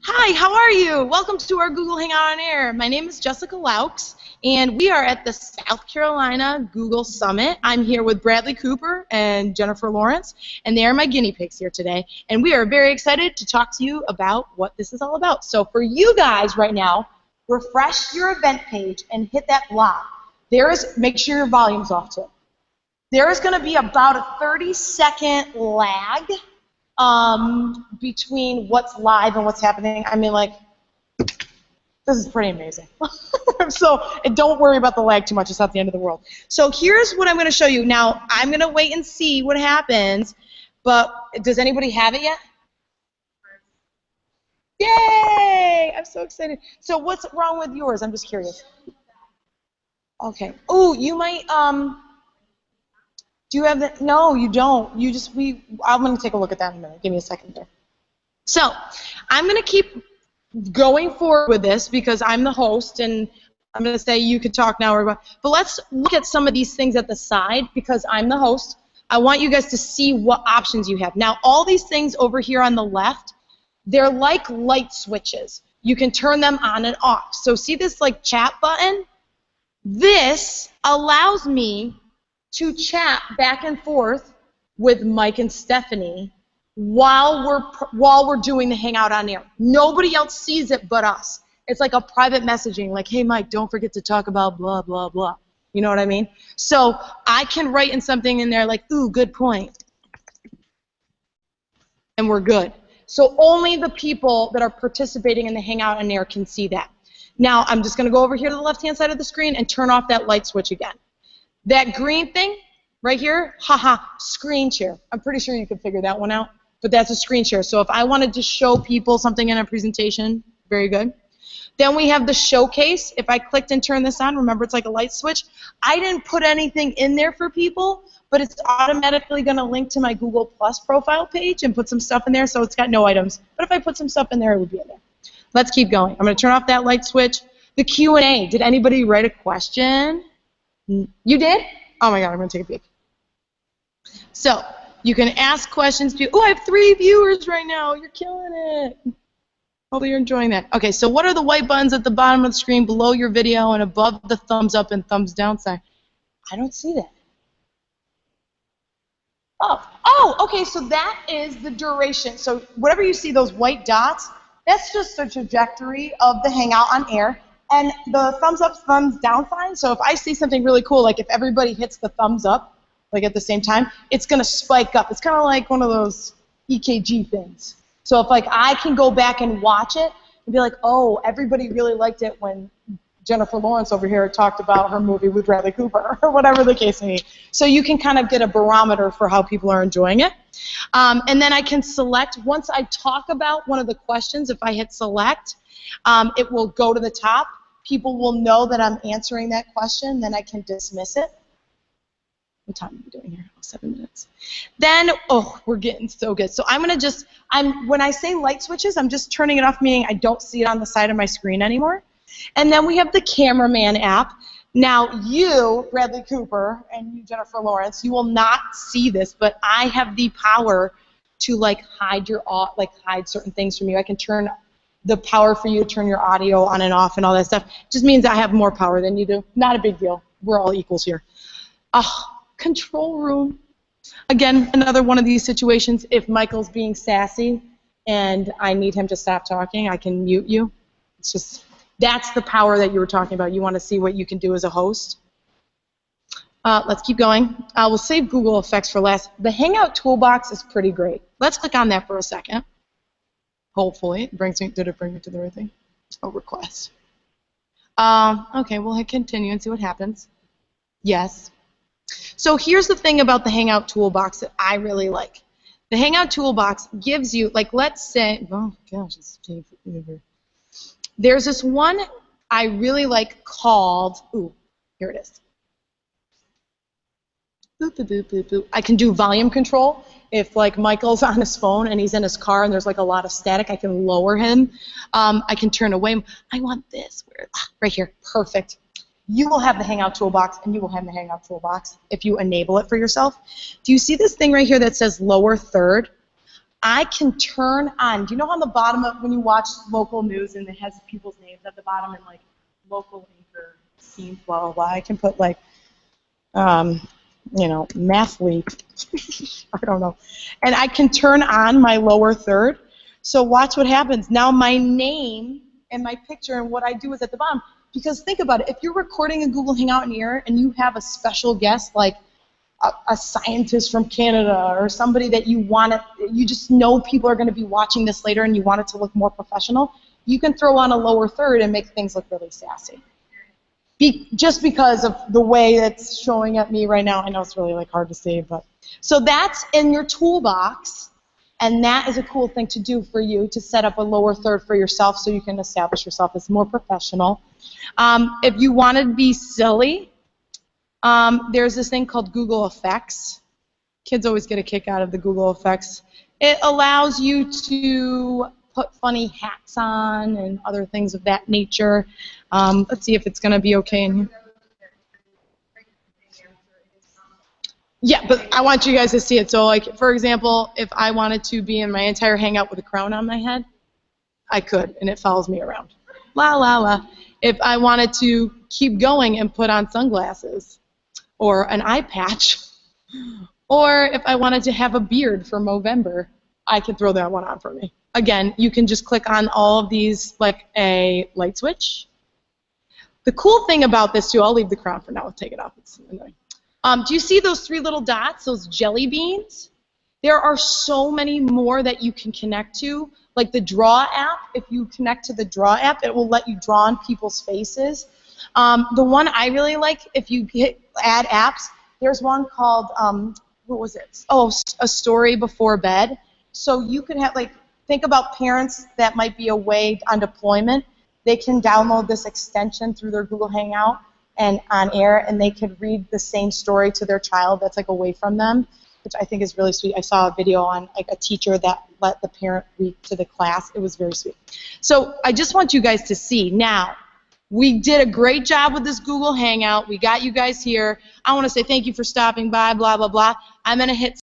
Hi, how are you? Welcome to our Google Hangout on Air. My name is Jessica Laux, and we are at the South Carolina Google Summit. I'm here with Bradley Cooper and Jennifer Lawrence, and they are my guinea pigs here today. And we are very excited to talk to you about what this is all about. So for you guys right now, refresh your event page and hit that block. Make sure your volume's off too. There is going to be about a 30-second lag between what's live and what's happening. I mean, like, this is pretty amazing. So don't worry about the lag too much. It's not the end of the world. So here's what I'm going to show you. Now, I'm going to wait and see what happens, but does anybody have it yet? Yay! I'm so excited. So what's wrong with yours? I'm just curious. Okay. Oh, you might, do you have that? No, you don't. I'm going to take a look at that in a minute. Give me a second there. So I'm going to keep going forward with this because I'm the host, and I'm going to say you could talk now. But let's look at some of these things at the side because I'm the host. I want you guys to see what options you have. Now, all these things over here on the left, they're like light switches. You can turn them on and off. So see this like chat button? This allows me to chat back and forth with Mike and Stephanie while we're doing the Hangout on Air. Nobody else sees it but us. It's like a private messaging, like, hey, Mike, don't forget to talk about blah, blah, blah. You know what I mean? So I can write in something in there like, ooh, good point. And we're good. So only the people that are participating in the Hangout on Air can see that. Now I'm just going to go over here to the left-hand side of the screen and turn off that light switch again. That green thing right here, screen share. I'm pretty sure you could figure that one out, but that's a screen share. So if I wanted to show people something in a presentation, very good. Then we have the showcase. If I clicked and turned this on, remember it's like a light switch. I didn't put anything in there for people, but it's automatically going to link to my Google Plus profile page and put some stuff in there, so it's got no items. But if I put some stuff in there, it would be in there. Let's keep going. I'm going to turn off that light switch. The Q&A. Did anybody write a question? You did? Oh my God, I'm going to take a peek. So, you can ask questions. Oh, I have 3 viewers right now. You're killing it. Hopefully you're enjoying that. Okay, so what are the white buttons at the bottom of the screen below your video and above the thumbs up and thumbs down sign? I don't see that. Oh, okay, so that is the duration. So whatever you see, those white dots, that's just the trajectory of the Hangout on Air. And the thumbs up, thumbs down sign, so if I see something really cool, like if everybody hits the thumbs up, like at the same time, it's going to spike up. It's kind of like one of those EKG things. So if like I can go back and watch it and be like, oh, everybody really liked it when Jennifer Lawrence over here talked about her movie with Bradley Cooper, or whatever the case may be. So you can kind of get a barometer for how people are enjoying it. And then I can select, once I talk about one of the questions, if I hit select, it will go to the top. People will know that I'm answering that question, then I can dismiss it. What time are we doing here? 7 minutes. Then, oh, we're getting so good. So I'm going to just, when I say light switches, I'm just turning it off, meaning I don't see it on the side of my screen anymore. And then we have the cameraman app. Now you, Bradley Cooper, and you, Jennifer Lawrence, you will not see this, but I have the power to like hide certain things from you. I can turn the power for you to turn your audio on and off and all that stuff. Just means I have more power than you do. Not a big deal. We're all equals here. Control room. Again, another one of these situations. If Michael's being sassy and I need him to stop talking, I can mute you. It's just, that's the power that you were talking about. You want to see what you can do as a host. Let's keep going. We'll save Google Effects for last. The Hangout toolbox is pretty great. Let's click on that for a second. Hopefully, did it bring me to the right thing? Oh, request. Okay, we'll hit continue and see what happens. Yes. So here's the thing about the Hangout toolbox that I really like. The Hangout toolbox gives you, like, let's say, oh gosh, it's taking forever. There's this one I really like called, ooh, here it is. Boop, boop, boop, boop, boop. I can do volume control. If like Michael's on his phone and he's in his car and there's like a lot of static, I can lower him. I can turn away. I want this. Right here. Perfect. You will have the Hangout toolbox and you will have the Hangout toolbox if you enable it for yourself. Do you see this thing right here that says lower third? I can turn on, do you know on the bottom of when you watch local news and it has people's names at the bottom and like local anchor scenes, blah, blah, blah. I can put like, you know, math week. I don't know. And I can turn on my lower third. So watch what happens. Now my name and my picture and what I do is at the bottom. Because think about it. If you're recording a Google Hangout in here and you have a special guest like a scientist from Canada or somebody that you want to, you just know people are going to be watching this later and you want it to look more professional, you can throw on a lower third and make things look really sassy. Just because of the way it's showing at me right now. I know it's really like hard to see, but so that's in your toolbox, and that is a cool thing to do for you to set up a lower third for yourself so you can establish yourself as more professional. If you want to be silly, there's this thing called Google Effects. Kids always get a kick out of the Google Effects. It allows you to put funny hats on and other things of that nature. Let's see if it's going to be okay in here. Yeah, but I want you guys to see it. So, like, for example, if I wanted to be in my entire Hangout with a crown on my head, I could, and it follows me around. La, la, la. If I wanted to keep going and put on sunglasses or an eye patch, or if I wanted to have a beard for Movember, I could throw that one on for me. Again, you can just click on all of these like a light switch. The cool thing about this, too, I'll leave the crown for now. I'll take it off. It's annoying. Do you see those 3 little dots, those jelly beans? There are so many more that you can connect to. Like the Draw app, if you connect to the Draw app, it will let you draw on people's faces. The one I really like, if you hit add apps, there's one called, what was it? Oh, A Story Before Bed. So you can have, like, think about parents that might be away on deployment. They can download this extension through their Google Hangout and on air, and they can read the same story to their child that's like away from them, which I think is really sweet. I saw a video on like a teacher that let the parent read to the class. It was very sweet. So I just want you guys to see now. We did a great job with this Google Hangout. We got you guys here. I want to say thank you for stopping by, blah, blah, blah. I'm going to hit